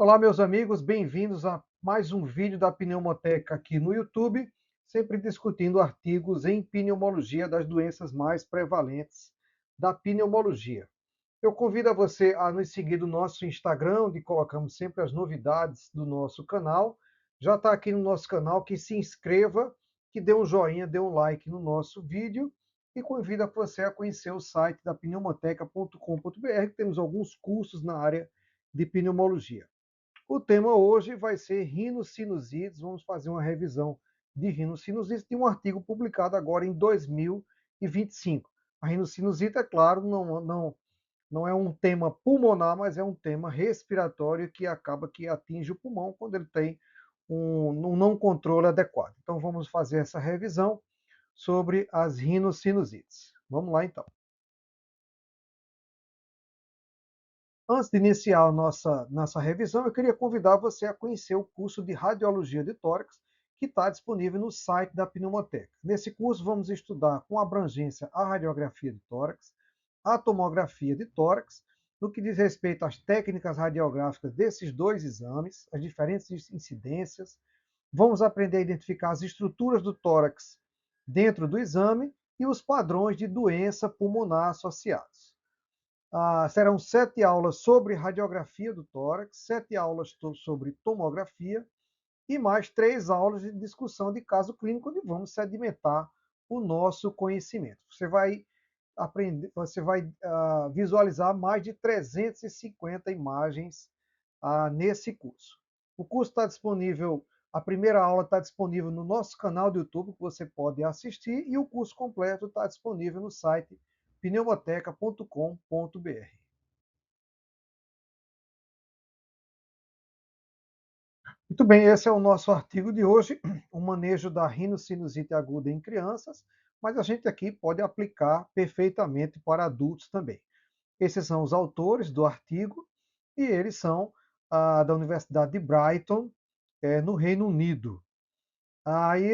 Olá, meus amigos, bem-vindos a mais um vídeo da Pneumoteca aqui no YouTube, sempre discutindo artigos em pneumologia das doenças mais prevalentes da pneumologia. Eu convido a você a nos seguir no nosso Instagram, onde colocamos sempre as novidades do nosso canal. Já está aqui no nosso canal, que se inscreva, que dê um joinha, dê um like no nosso vídeo e convido a você a conhecer o site da pneumoteca.com.br, que temos alguns cursos na área de pneumologia. O tema hoje vai ser rinossinusites. Vamos fazer uma revisão de rinossinusites de um artigo publicado agora em 2025. A rinocinusite, é claro, não é um tema pulmonar, mas é um tema respiratório que acaba que atinge o pulmão quando ele tem um não controle adequado. Então vamos fazer essa revisão sobre as rinossinusites. Vamos lá então. Antes de iniciar a nossa revisão, eu queria convidar você a conhecer o curso de Radiologia de Tórax, que está disponível no site da Pneumoteca. Nesse curso, vamos estudar com abrangência a radiografia de tórax, a tomografia de tórax, no que diz respeito às técnicas radiográficas desses dois exames, as diferentes incidências. Vamos aprender a identificar as estruturas do tórax dentro do exame e os padrões de doença pulmonar associados. Serão 7 aulas sobre radiografia do tórax, 7 aulas sobre tomografia e mais 3 aulas de discussão de caso clínico, onde vamos sedimentar o nosso conhecimento. Você vai aprender, você vai visualizar mais de 350 imagens nesse curso. O curso está disponível, a primeira aula está disponível no nosso canal do YouTube, que você pode assistir, e o curso completo está disponível no site pneumoteca.com.br. Muito bem, esse é o nosso artigo de hoje, o manejo da rinocinusite aguda em crianças, mas a gente aqui pode aplicar perfeitamente para adultos também. Esses são os autores do artigo e eles são da Universidade de Brighton, no Reino Unido. E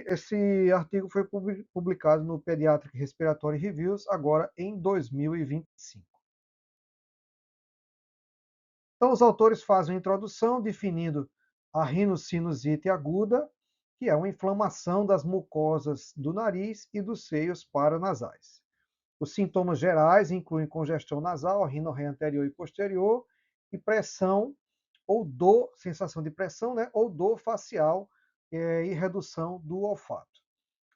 esse artigo foi publicado no Pediatric Respiratory Reviews agora em 2025. Então, os autores fazem uma introdução definindo a rinocinusite aguda, que é uma inflamação das mucosas do nariz e dos seios paranasais. Os sintomas gerais incluem congestão nasal, rinorreia anterior e posterior, e pressão ou dor, sensação de pressão, né, ou dor facial e redução do olfato.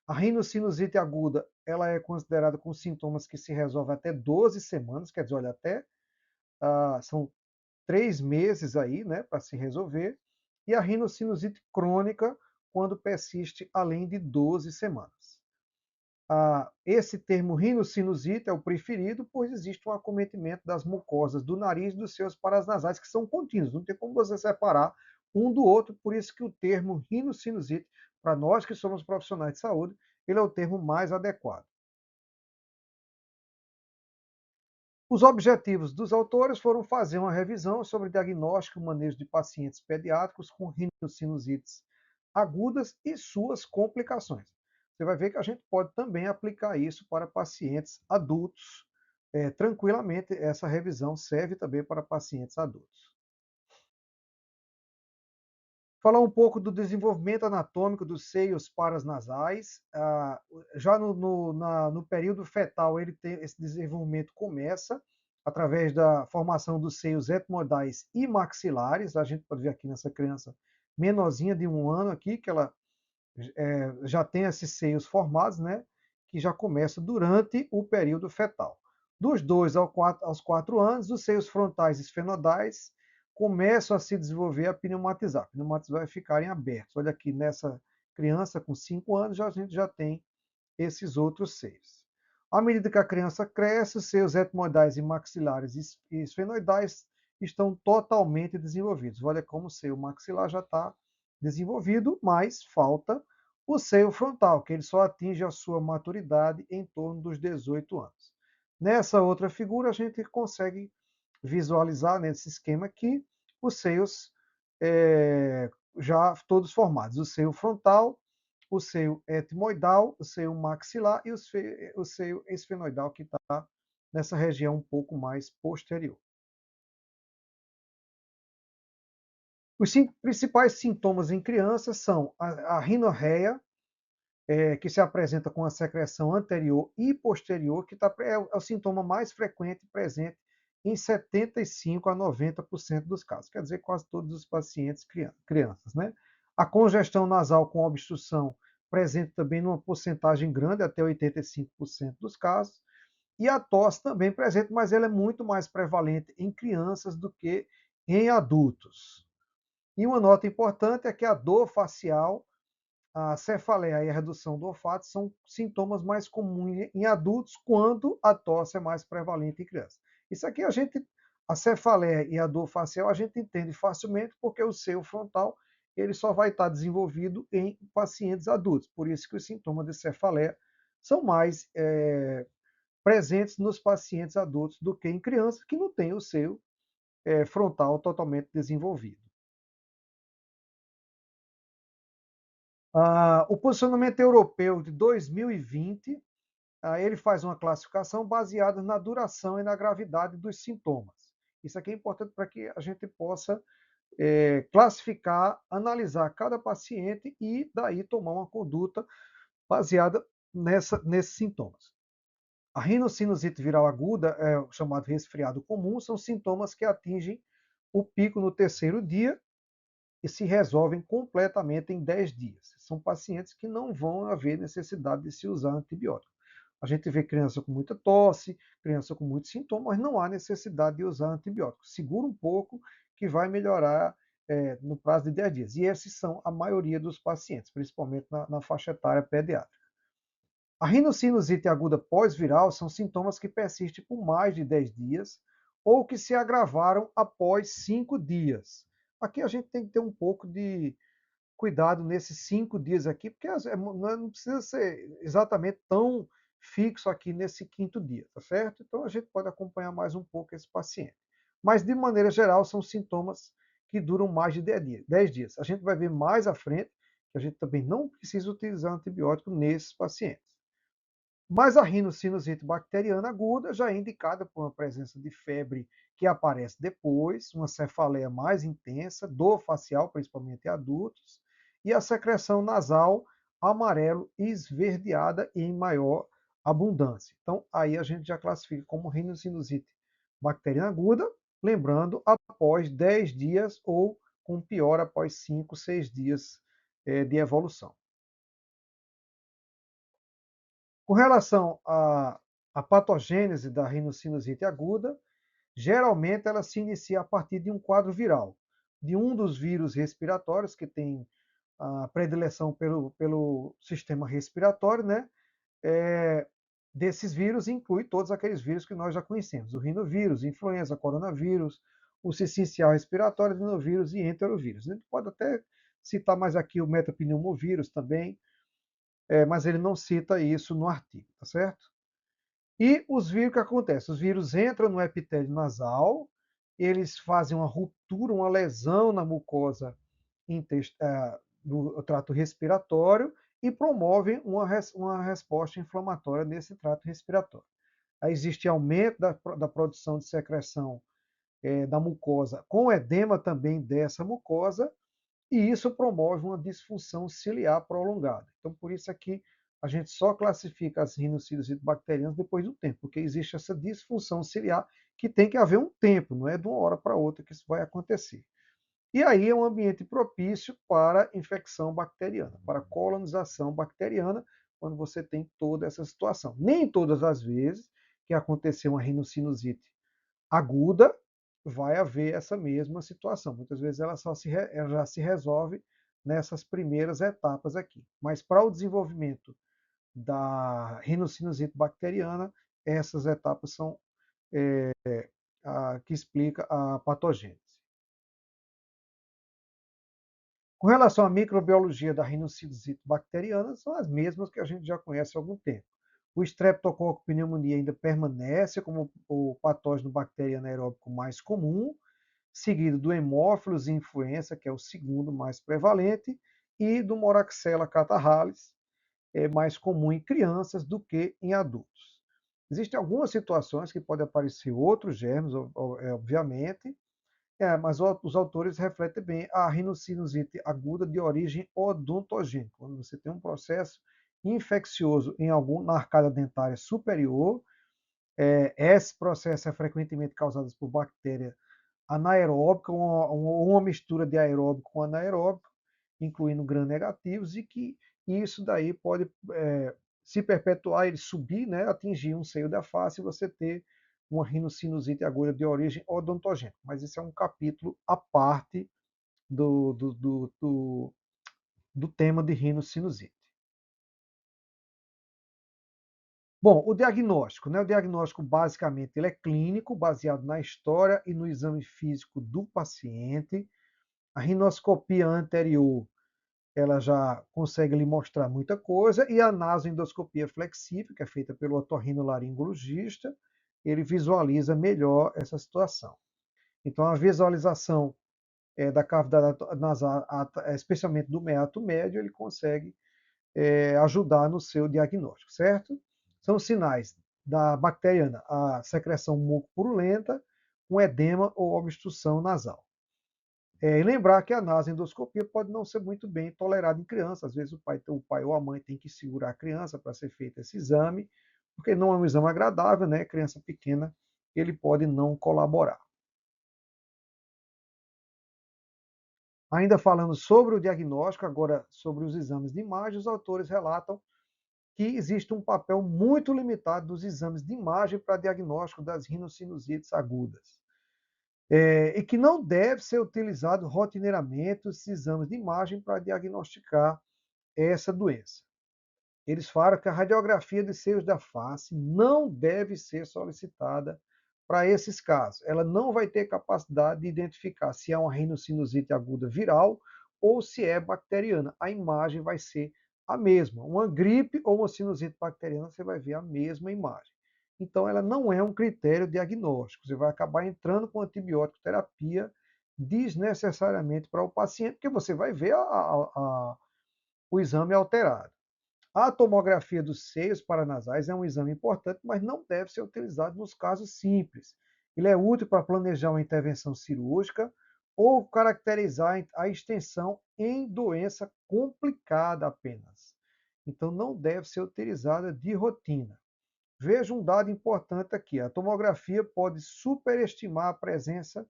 A rinocinusite aguda, ela é considerada com sintomas que se resolvem até 12 semanas, quer dizer, olha, são 3 meses aí, né, para se resolver, e a rinocinusite crônica, quando persiste além de 12 semanas. Esse termo rinocinusite é o preferido, pois existe um acometimento das mucosas do nariz e dos seus paranasais, que são contínuos, não tem como você separar um do outro, por isso que o termo rinocinusite, para nós que somos profissionais de saúde, ele é o termo mais adequado. Os objetivos dos autores foram fazer uma revisão sobre diagnóstico e manejo de pacientes pediátricos com rinossinusites agudas e suas complicações. Você vai ver que a gente pode também aplicar isso para pacientes adultos. Tranquilamente, essa revisão serve também para pacientes adultos. Falar um pouco do desenvolvimento anatômico dos seios paranasais. Já no período fetal, esse desenvolvimento começa através da formação dos seios etmoidais e maxilares. A gente pode ver aqui nessa criança menorzinha de 1 ano aqui, que ela já tem esses seios formados, né? Que já começa durante o período fetal. Dos 2 aos 4 anos, os seios frontais esfenodais começam a se desenvolver, a pneumatizar. Pneumatizar é ficarem abertos. Olha aqui, nessa criança com 5 anos, a gente já tem esses outros seios. À medida que a criança cresce, os seios etmoidais e maxilares e esfenoidais estão totalmente desenvolvidos. Olha como o seio maxilar já está desenvolvido, mas falta o seio frontal, que ele só atinge a sua maturidade em torno dos 18 anos. Nessa outra figura, a gente consegue visualizar nesse esquema aqui os seios já todos formados. O seio frontal, o seio etmoidal, o seio maxilar e o seio esfenoidal, que está nessa região um pouco mais posterior. Os principais sintomas em crianças são a rinorreia, que se apresenta com a secreção anterior e posterior, que é o sintoma mais frequente presente em 75 a 90% dos casos, quer dizer, quase todos os pacientes crianças, né? A congestão nasal com obstrução presente também numa porcentagem grande, até 85% dos casos, e a tosse também presente, mas ela é muito mais prevalente em crianças do que em adultos. E uma nota importante é que a dor facial, a cefaleia e a redução do olfato são sintomas mais comuns em adultos, quando a tosse é mais prevalente em crianças. Isso aqui a cefaleia e a dor facial a gente entende facilmente, porque o seio frontal ele só vai estar desenvolvido em pacientes adultos. Por isso que os sintomas de cefaleia são mais presentes nos pacientes adultos do que em crianças que não têm o seio frontal totalmente desenvolvido. O posicionamento europeu de 2020, ele faz uma classificação baseada na duração e na gravidade dos sintomas. Isso aqui é importante para que a gente possa classificar, analisar cada paciente e daí tomar uma conduta baseada nesses sintomas. A rinocinusite viral aguda, chamado resfriado comum, são sintomas que atingem o pico no terceiro dia e se resolvem completamente em 10 dias. São pacientes que não vão haver necessidade de se usar antibiótico. A gente vê criança com muita tosse, criança com muitos sintomas, mas não há necessidade de usar antibiótico. Segura um pouco que vai melhorar no prazo de 10 dias. E esses são a maioria dos pacientes, principalmente na faixa etária pediátrica. A rinocinusite aguda pós-viral são sintomas que persistem por mais de 10 dias ou que se agravaram após 5 dias. Aqui a gente tem que ter um pouco de cuidado nesses 5 dias aqui, porque não precisa ser exatamente tão fixo aqui nesse quinto dia, tá certo? Então a gente pode acompanhar mais um pouco esse paciente. Mas, de maneira geral, são sintomas que duram mais de 10 dias. A gente vai ver mais à frente que a gente também não precisa utilizar antibiótico nesses pacientes. Mas a rinocinusite bacteriana aguda já é indicada por uma presença de febre que aparece depois, uma cefaleia mais intensa, dor facial, principalmente em adultos, e a secreção nasal amarelo esverdeada e em maior abundância. Então, aí a gente já classifica como rinocinusite bacteriana aguda, lembrando, após 10 dias ou com pior após 5, 6 dias de evolução. Com relação à patogênese da rinocinusite aguda, geralmente ela se inicia a partir de um quadro viral, de um dos vírus respiratórios que tem a predileção pelo sistema respiratório, né? Desses vírus inclui todos aqueles vírus que nós já conhecemos, o rinovírus, influenza, coronavírus, o sincicial respiratório, rinovírus e enterovírus. A gente pode até citar mais aqui o metapneumovírus também, mas ele não cita isso no artigo, tá certo? E os vírus, o que acontece? Os vírus entram no epitélio nasal, eles fazem uma ruptura, uma lesão na mucosa do trato respiratório e promovem uma resposta inflamatória nesse trato respiratório. Aí existe aumento da produção de secreção da mucosa, com edema também dessa mucosa, e isso promove uma disfunção ciliar prolongada. Então, por isso aqui a gente só classifica as rinocinusite bacterianas depois do tempo, porque existe essa disfunção ciliar que tem que haver um tempo, não é de uma hora para outra que isso vai acontecer. E aí é um ambiente propício para infecção bacteriana, para colonização bacteriana, quando você tem toda essa situação. Nem todas as vezes que aconteceu uma rinocinusite aguda, vai haver essa mesma situação. Muitas vezes ela já se resolve nessas primeiras etapas aqui. Mas para o desenvolvimento da rinocinusite bacteriana, essas etapas são a que explica a patogênese. Com relação à microbiologia da rinocinusite bacteriana, são as mesmas que a gente já conhece há algum tempo. O Streptococcus pneumoniae ainda permanece como o patógeno bacteriano aeróbico mais comum, seguido do Haemophilus influenza, que é o segundo mais prevalente, e do Moraxella catarrhalis, é mais comum em crianças do que em adultos. Existem algumas situações que podem aparecer outros germes, obviamente, Mas os autores refletem bem a rinocinusite aguda de origem odontogênica, quando você tem um processo infeccioso na arcada dentária superior. Esse processo é frequentemente causado por bactéria anaeróbica, uma mistura de aeróbico com anaeróbico, incluindo gram-negativos, e que isso daí pode se perpetuar, ele subir, né, atingir um seio da face e você ter uma rinocinusite aguda de origem odontogênica. Mas isso é um capítulo à parte do tema de rinocinusite. Bom, o diagnóstico, né? O diagnóstico basicamente ele é clínico, baseado na história e no exame físico do paciente. A rinoscopia anterior, ela já consegue lhe mostrar muita coisa, e a nasoendoscopia flexível, que é feita pelo otorrinolaringologista, ele visualiza melhor essa situação. Então, a visualização da cavidade nasal, especialmente do meato médio, ele consegue ajudar no seu diagnóstico, certo? São sinais da bacteriana, a secreção mucopurulenta, com edema ou obstrução nasal. E lembrar que a nasoendoscopia pode não ser muito bem tolerada em criança. Às vezes o pai ou a mãe tem que segurar a criança para ser feito esse exame, porque não é um exame agradável, né? Criança pequena, ele pode não colaborar. Ainda falando sobre o diagnóstico, agora sobre os exames de imagem, os autores relatam que existe um papel muito limitado dos exames de imagem para diagnóstico das rinossinusites agudas. E que não deve ser utilizado rotineiramente os exames de imagem para diagnosticar essa doença. Eles falam que a radiografia de seios da face não deve ser solicitada para esses casos. Ela não vai ter capacidade de identificar se é uma rinocinusite aguda viral ou se é bacteriana. A imagem vai ser a mesma. Uma gripe ou uma sinusite bacteriana, você vai ver a mesma imagem. Então, ela não é um critério diagnóstico. Você vai acabar entrando com antibiótico terapia desnecessariamente para o paciente, porque você vai ver o exame alterado. A tomografia dos seios paranasais é um exame importante, mas não deve ser utilizado nos casos simples. Ele é útil para planejar uma intervenção cirúrgica ou caracterizar a extensão em doença complicada apenas. Então, não deve ser utilizada de rotina. Veja um dado importante aqui: a tomografia pode superestimar a presença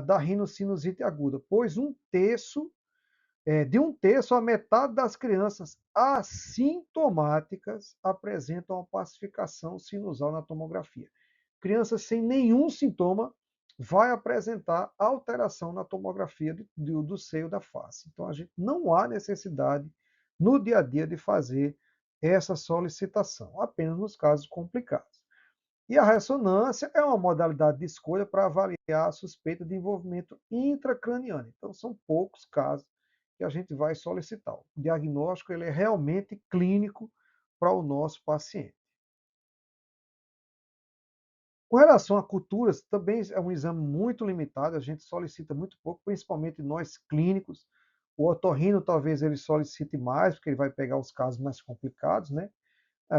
da rinocinusite aguda, pois de um terço a metade das crianças assintomáticas apresentam uma pacificação sinusal na tomografia. Crianças sem nenhum sintoma vai apresentar alteração na tomografia do seio da face. Então, a gente não há necessidade no dia a dia de fazer essa solicitação, apenas nos casos complicados. E a ressonância é uma modalidade de escolha para avaliar a suspeita de envolvimento intracraniano. Então, são poucos casos que a gente vai solicitar. O diagnóstico ele é realmente clínico para o nosso paciente. Com relação a culturas, também é um exame muito limitado, a gente solicita muito pouco, principalmente nós clínicos. O otorrino talvez ele solicite mais, porque ele vai pegar os casos mais complicados, né?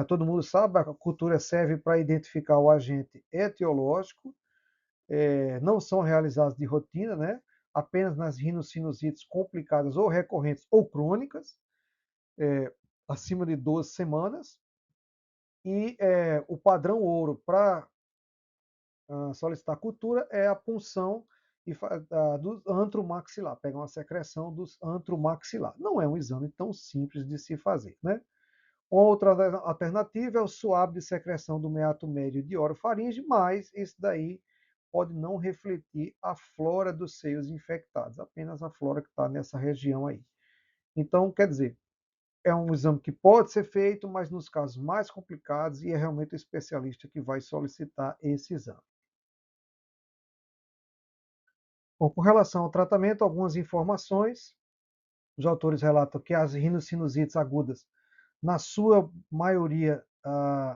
Todo mundo sabe, a cultura serve para identificar o agente etiológico, não são realizados de rotina, né? Apenas nas rinossinusites complicadas ou recorrentes ou crônicas, acima de 12 semanas. E o padrão ouro para solicitar cultura é a punção do antro maxilar, pegar uma secreção do antro maxilar. Não é um exame tão simples de se fazer, né? Uma outra alternativa é o suave de secreção do meato médio de orofaringe, mas esse daí pode não refletir a flora dos seios infectados, apenas a flora que está nessa região aí. Então, quer dizer, é um exame que pode ser feito, mas nos casos mais complicados, e é realmente o especialista que vai solicitar esse exame. Bom, com relação ao tratamento, algumas informações. Os autores relatam que as rinossinusites agudas, na sua maioria,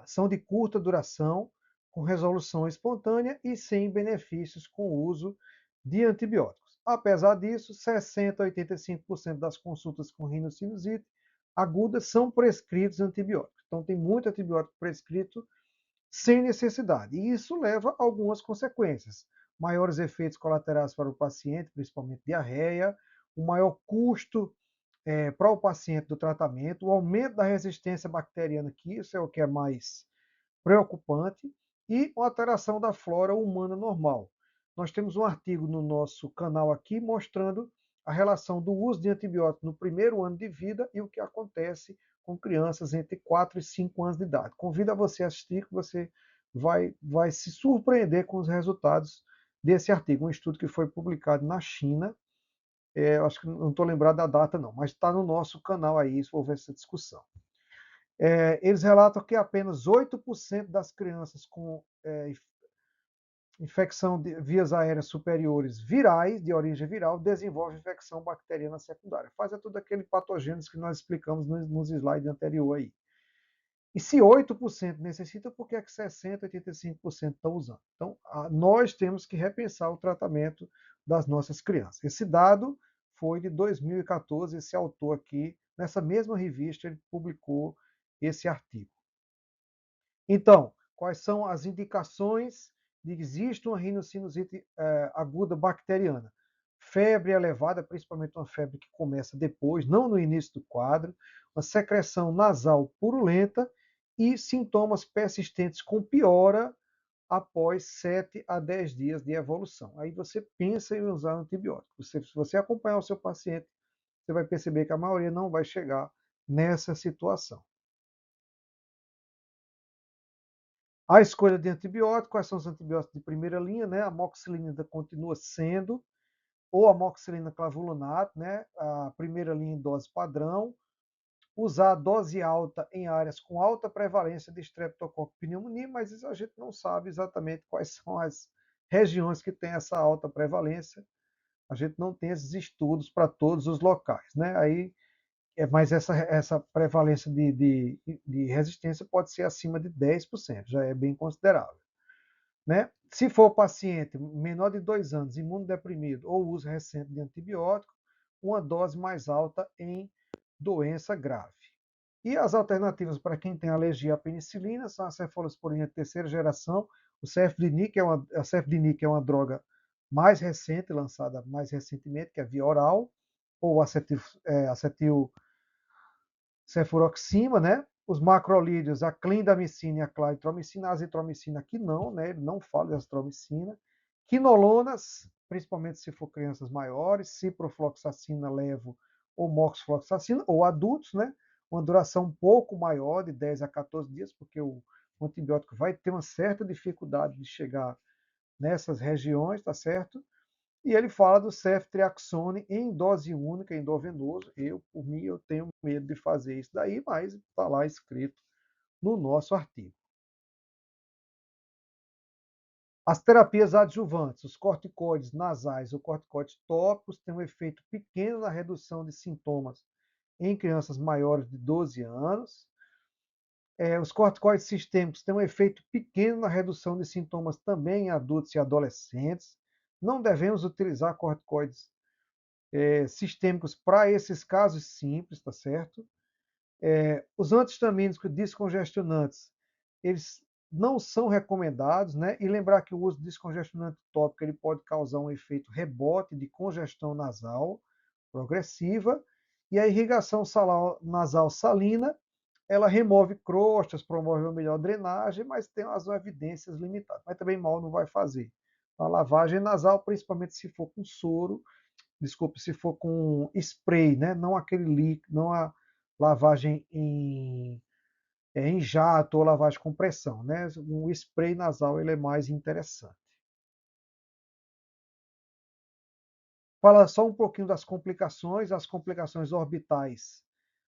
são de curta duração, com resolução espontânea e sem benefícios com o uso de antibióticos. Apesar disso, 60 a 85% das consultas com rinocinusite aguda são prescritos antibióticos. Então, tem muito antibiótico prescrito sem necessidade. E isso leva a algumas consequências. maiores efeitos colaterais para o paciente, principalmente diarreia, o maior custo para o paciente do tratamento, o aumento da resistência bacteriana, que isso é o que é mais preocupante, e uma alteração da flora humana normal. Nós temos um artigo no nosso canal aqui mostrando a relação do uso de antibióticos no primeiro ano de vida e o que acontece com crianças entre 4 e 5 anos de idade. Convido a você a assistir, que você vai se surpreender com os resultados desse artigo, um estudo que foi publicado na China. Acho que não estou lembrado da data, não, mas está no nosso canal aí, se for ver essa discussão. Eles relatam que apenas 8% das crianças com infecção de vias aéreas superiores virais, de origem viral, desenvolvem infecção bacteriana secundária. Faz tudo aquele patogênios que nós explicamos nos slides anteriores aí. E se 8% necessita, por que é que 60%, 85% estão usando? Então, nós temos que repensar o tratamento das nossas crianças. Esse dado foi de 2014, esse autor aqui, nessa mesma revista, ele publicou esse artigo. Então, quais são as indicações de que existe uma rinocinusite aguda bacteriana? Febre elevada, principalmente uma febre que começa depois, não no início do quadro, uma secreção nasal purulenta e sintomas persistentes com piora após 7 a 10 dias de evolução. Aí você pensa em usar antibiótico. Se você acompanhar o seu paciente, você vai perceber que a maioria não vai chegar nessa situação. A escolha de antibiótico, quais são os antibióticos de primeira linha, né? A amoxicilina ainda continua sendo, ou amoxicilina clavulanato, né? A primeira linha em dose padrão. Usar dose alta em áreas com alta prevalência de Streptococcus pneumoniae, mas isso a gente não sabe exatamente quais são as regiões que têm essa alta prevalência. A gente não tem esses estudos para todos os locais, né? Aí, mas essa prevalência de resistência pode ser acima de 10%, já é bem considerável. Né? Se for paciente menor de 2 anos, imunodeprimido ou uso recente de antibiótico, uma dose mais alta em doença grave. E as alternativas para quem tem alergia à penicilina são a cefalosporina de terceira geração, o cefdinic, a cefdinic é uma droga mais recente, lançada mais recentemente, que é via oral, ou acetil cefuroxima, né? Os macrolídeos, a clindamicina e a claritromicina, a azitromicina aqui não, né? Ele não fala de azitromicina. Quinolonas, principalmente se for crianças maiores, ciprofloxacina levo ou moxifloxacina, ou adultos, né? Uma duração um pouco maior, de 10 a 14 dias, porque o antibiótico vai ter uma certa dificuldade de chegar nessas regiões, tá certo? E ele fala do ceftriaxone em dose única, endovenoso. Por mim, eu tenho medo de fazer isso daí, mas está lá escrito no nosso artigo. As terapias adjuvantes, os corticoides nasais ou corticoides tópicos, têm um efeito pequeno na redução de sintomas em crianças maiores de 12 anos. Os corticoides sistêmicos têm um efeito pequeno na redução de sintomas também em adultos e adolescentes. Não devemos utilizar corticoides sistêmicos para esses casos simples, tá certo? Os antihistamínicos descongestionantes, eles não são recomendados, né? E lembrar que o uso de descongestionante tópico ele pode causar um efeito rebote de congestão nasal progressiva, e a irrigação nasal salina, ela remove crostas, promove uma melhor drenagem, mas tem as evidências limitadas. Mas também mal não vai fazer. A lavagem nasal, principalmente se for com soro, desculpe, se for com spray, né? Não aquele líquido, não a lavagem em jato ou lavagem com pressão, né? O spray nasal ele é mais interessante. Fala só um pouquinho das complicações. As complicações orbitais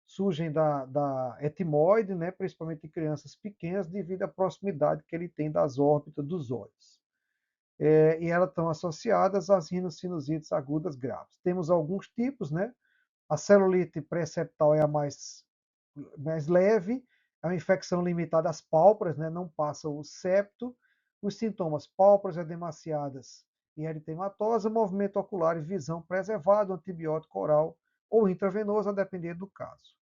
surgem da etimoide, né? Principalmente em crianças pequenas, devido à proximidade que ele tem das órbitas dos olhos. E elas estão associadas às rinossinusites agudas graves. Temos alguns tipos, né? A celulite pré-septal é a mais leve, é uma infecção limitada às pálpebras, né? Não passa o septo. Os sintomas: pálpebras edemaciadas e eritematosa, movimento ocular e visão preservado, antibiótico oral ou intravenoso, a depender do caso.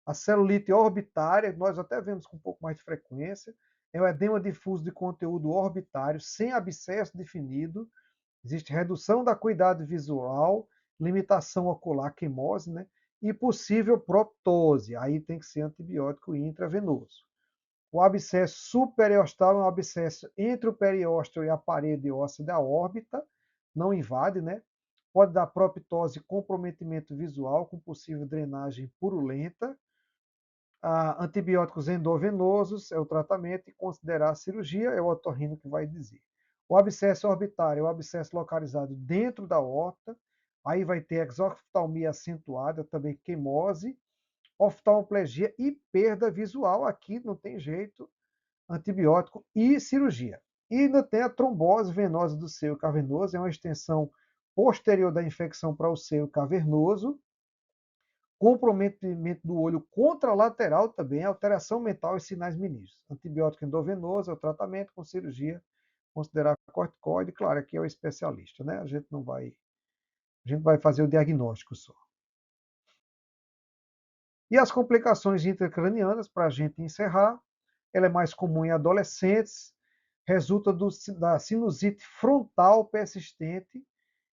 A celulite orbitária, nós até vemos com um pouco mais de frequência, é o edema difuso de conteúdo orbitário, sem abscesso definido, existe redução da acuidade visual, limitação ocular, quimose, né? E possível proptose, aí tem que ser antibiótico intravenoso. O abscesso superiostal é um abscesso entre o periósteo e a parede óssea da órbita, não invade, né? Pode dar proptose e comprometimento visual com possível drenagem purulenta. Antibióticos endovenosos é o tratamento e considerar a cirurgia é o otorrino que vai dizer. O abscesso orbitário é o abscesso localizado dentro da órbita, aí vai ter exoftalmia acentuada, também quimose, oftalmoplegia e perda visual, aqui não tem jeito, antibiótico e cirurgia. E ainda tem a trombose venosa do seio cavernoso, é uma extensão posterior da infecção para o seio cavernoso, comprometimento do olho contralateral também, alteração mental e sinais meníngicos. Antibiótico endovenoso é o tratamento com cirurgia, considerar corticoide, claro, aqui é o especialista, né? A gente vai fazer o diagnóstico só. E as complicações intracranianas, para a gente encerrar, ela é mais comum em adolescentes, resulta da sinusite frontal persistente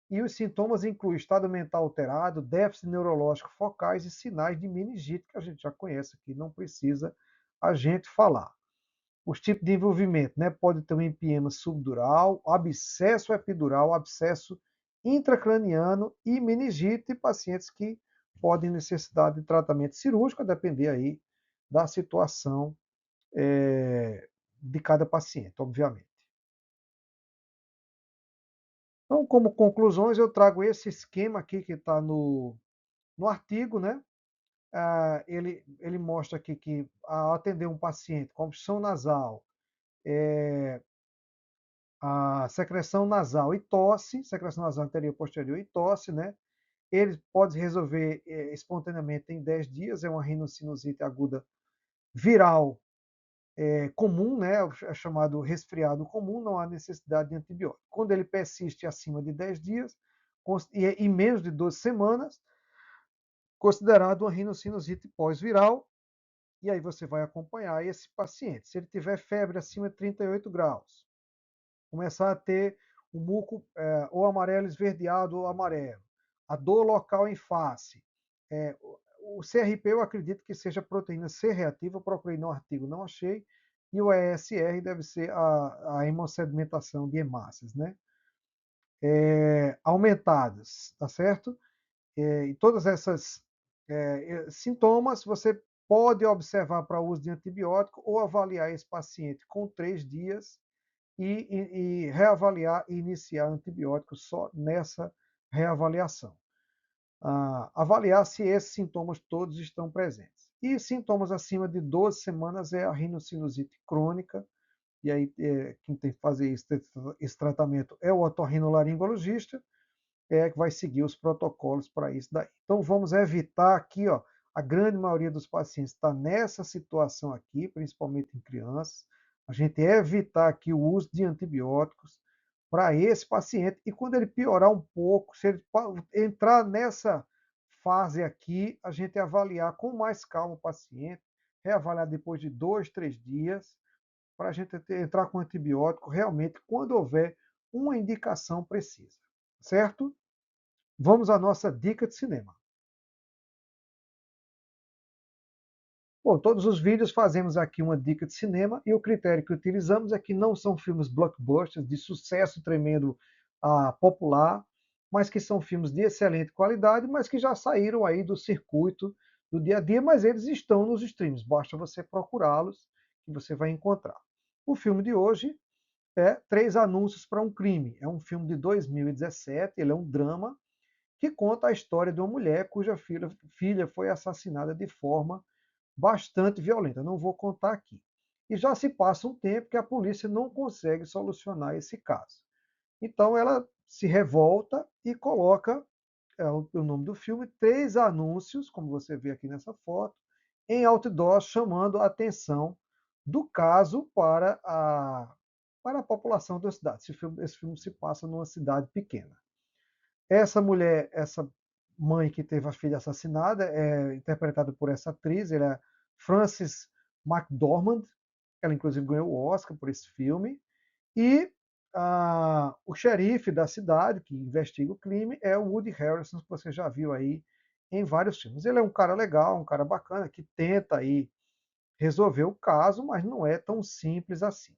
e os sintomas incluem estado mental alterado, déficit neurológico focais e sinais de meningite, que a gente já conhece aqui, não precisa a gente falar. Os tipos de envolvimento, né? Pode ter um empiema subdural, abscesso epidural, abscesso intracraniano e meningite, pacientes que podem necessitar de tratamento cirúrgico, a depender aí da situação de cada paciente, obviamente. Então, como conclusões, eu trago esse esquema aqui que está no artigo, né? Ele mostra aqui que ao atender um paciente com obstrução nasal, a secreção nasal e tosse, secreção nasal anterior e posterior e tosse, né? Ele pode resolver espontaneamente em 10 dias, é uma rinocinusite aguda viral comum, né? É chamado resfriado comum, não há necessidade de antibiótico. Quando ele persiste acima de 10 dias e menos de 12 semanas, considerado uma rinocinusite pós-viral, e aí você vai acompanhar esse paciente. Se ele tiver febre acima de 38 graus, começar a ter o muco ou amarelo esverdeado ou amarelo, a dor local em face, o CRP eu acredito que seja proteína C reativa, eu procurei no artigo, não achei, e o ESR deve ser a hemossedimentação de hemácias, né? Aumentadas, tá certo? E todas essas sintomas você pode observar para uso de antibiótico ou avaliar esse paciente com 3 dias e reavaliar e iniciar antibiótico só nessa reavaliação. Avaliar se esses sintomas todos estão presentes. E sintomas acima de 12 semanas é a rinocinusite crônica, e aí quem tem que fazer esse tratamento é o otorrinolaringologista, que vai seguir os protocolos para isso daí. Então vamos evitar aqui, ó, a grande maioria dos pacientes está nessa situação aqui, principalmente em crianças, a gente evitar aqui o uso de antibióticos para esse paciente e quando ele piorar um pouco, se ele entrar nessa fase aqui, a gente avaliar com mais calma o paciente, reavaliar depois de 2, 3 dias, para a gente entrar com antibiótico realmente quando houver uma indicação precisa, certo? Vamos à nossa dica de cinema. Bom, todos os vídeos fazemos aqui uma dica de cinema e o critério que utilizamos é que não são filmes blockbusters de sucesso tremendo popular, mas que são filmes de excelente qualidade, mas que já saíram aí do circuito do dia a dia, mas eles estão nos streams, basta você procurá-los que você vai encontrar. O filme de hoje é Três Anúncios para um Crime. É um filme de 2017, ele é um drama que conta a história de uma mulher cuja filha foi assassinada de forma bastante violenta. Não vou contar aqui. E já se passa um tempo que a polícia não consegue solucionar esse caso. Então ela se revolta e coloca o nome do filme, 3 anúncios, como você vê aqui nessa foto, em outdoor, chamando a atenção do caso para a população da cidade. Esse filme se passa numa cidade pequena. Essa mulher, essa mãe que teve a filha assassinada, é interpretada por essa atriz, ela é Frances McDormand, ela inclusive ganhou o Oscar por esse filme, e o xerife da cidade, que investiga o crime, é o Woody Harrelson, que você já viu aí em vários filmes. Ele é um cara legal, um cara bacana, que tenta aí resolver o caso, mas não é tão simples assim.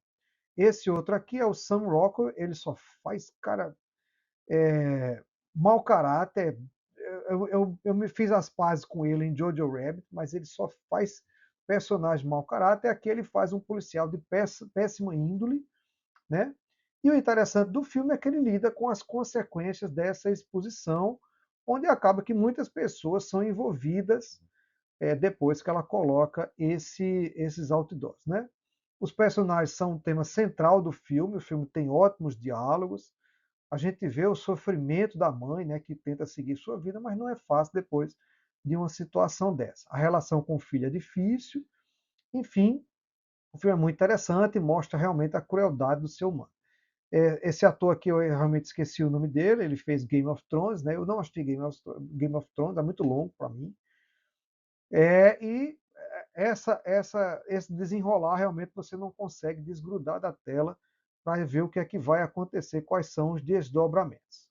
Esse outro aqui é o Sam Rockwell, ele só faz cara mau caráter. Eu me fiz as pazes com ele em Jojo Rabbit, mas ele só faz personagem mau caráter. Aqui ele faz um policial de péssima índole, né? E o interessante do filme é que ele lida com as consequências dessa exposição, onde acaba que muitas pessoas são envolvidas depois que ela coloca esses outdoors, né? Os personagens são um tema central do filme, o filme tem ótimos diálogos, a gente vê o sofrimento da mãe, né, que tenta seguir sua vida, mas não é fácil depois de uma situação dessa. A relação com o filho é difícil, enfim, o filme é muito interessante e mostra realmente a crueldade do ser humano. Esse ator aqui, eu realmente esqueci o nome dele, ele fez Game of Thrones, né? Eu não assisti Game of Thrones, é muito longo para mim. E esse desenrolar, realmente você não consegue desgrudar da tela para ver o que é que vai acontecer, quais são os desdobramentos.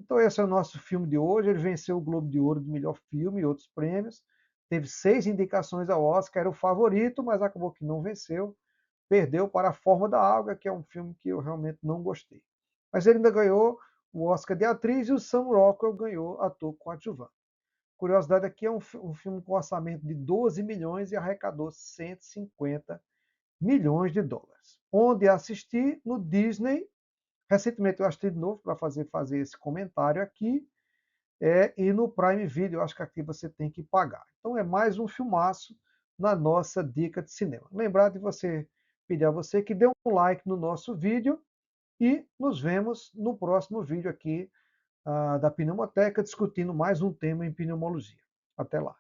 Então esse é o nosso filme de hoje, ele venceu o Globo de Ouro de melhor filme e outros prêmios, teve 6 indicações ao Oscar, era o favorito, mas acabou que não venceu, perdeu para A Forma da Água, que é um filme que eu realmente não gostei. Mas ele ainda ganhou o Oscar de atriz e o Sam Rockwell ganhou ator coadjuvante. Curiosidade aqui é um filme com orçamento de 12 milhões e arrecadou 150 milhões de dólares. Onde assisti? No Disney. Recentemente eu assisti de novo para fazer esse comentário aqui. E no Prime Video, eu acho que aqui você tem que pagar. Então é mais um filmaço na nossa dica de cinema. Lembrar de você pedir a você que dê um like no nosso vídeo e nos vemos no próximo vídeo aqui da Pneumoteca, discutindo mais um tema em pneumologia. Até lá.